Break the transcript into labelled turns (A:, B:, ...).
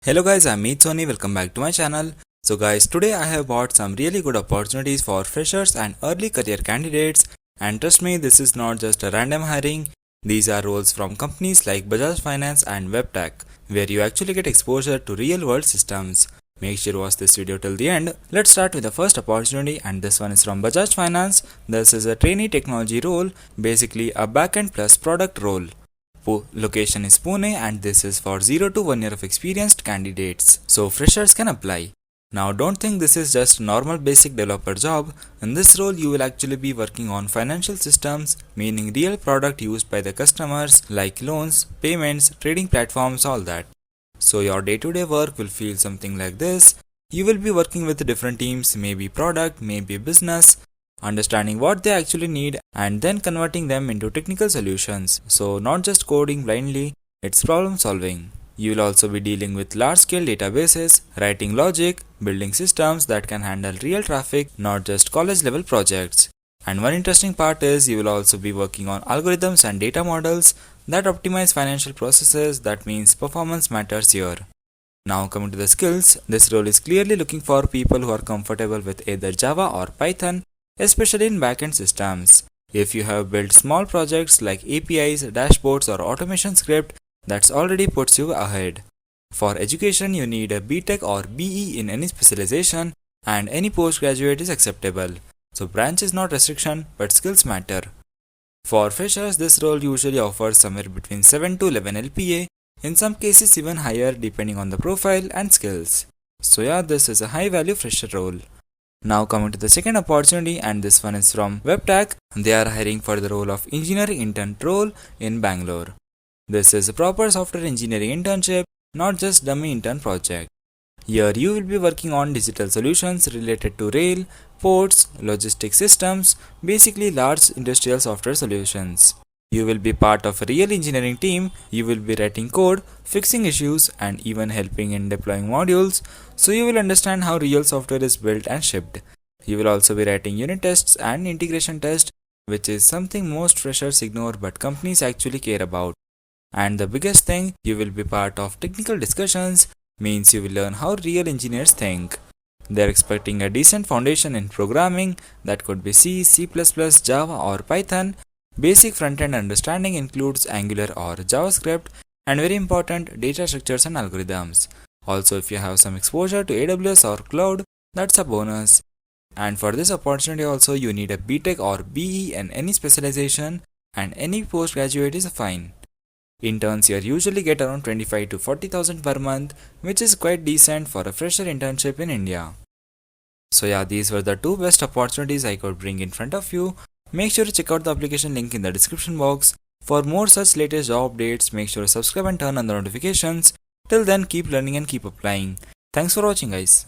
A: Hello guys, I'm Sony. Welcome back to my channel. So guys, today I have brought some really good opportunities for freshers and early career candidates, and trust me, this is not just a random hiring. These are roles from companies like Bajaj Finance and Wabtec, where you actually get exposure to real world systems. Make sure to watch this video till the end. Let's start with the first opportunity, and this one is from Bajaj Finance. This is a trainee technology role, basically a backend plus product role. Location is Pune, and this is for 0 to 1 year of experienced candidates, so freshers can apply. Now don't think this is just a normal basic developer job. In this role you will actually be working on financial systems, meaning real product used by the customers like loans, payments, trading platforms, all that. So your day-to-day work will feel something like this. You will be working with different teams, maybe product, maybe business, understanding what they actually need and then converting them into technical solutions. So not just coding blindly, it's problem solving. You will also be dealing with large scale databases, writing logic, building systems that can handle real traffic, not just college level projects. And one interesting part is you will also be working on algorithms and data models that optimize financial processes. That means performance matters here. Now coming to the skills, this role is clearly looking for people who are comfortable with either Java or Python, especially in backend systems. If you have built small projects like APIs, dashboards or automation script, that's already puts you ahead. For education, you need a BTech or BE in any specialization, and any postgraduate is acceptable. So branch is not restriction, but skills matter. For freshers, this role usually offers somewhere between 7 to 11 LPA, in some cases even higher depending on the profile and skills. So yeah, this is a high value fresher role. Now coming to the second opportunity, and this one is from Wabtec. They are hiring for the role of Engineering Intern role in Bangalore. This is a proper software engineering internship, not just dummy intern project. Here you will be working on digital solutions related to rail, ports, logistic systems, basically large industrial software solutions. You will be part of a real engineering team. You will be writing code, fixing issues, and even helping in deploying modules, so you will understand how real software is built and shipped. You will also be writing unit tests and integration tests, which is something most freshers ignore but companies actually care about. And the biggest thing, you will be part of technical discussions, means you will learn how real engineers think. They are expecting a decent foundation in programming, that could be C, C++, Java or Python. Basic front-end understanding includes Angular or JavaScript, and very important, data structures and algorithms. Also, if you have some exposure to AWS or cloud, that's a bonus. And for this opportunity also, you need a BTech or BE in any specialization, and any postgraduate is fine. Interns here usually get around 25 to 40,000 per month, which is quite decent for a fresher internship in India. So yeah, these were the two best opportunities I could bring in front of you. Make sure to check out the application link in the description box. For more such latest job updates, make sure to subscribe and turn on the notifications. Till then, keep learning and keep applying. Thanks for watching guys.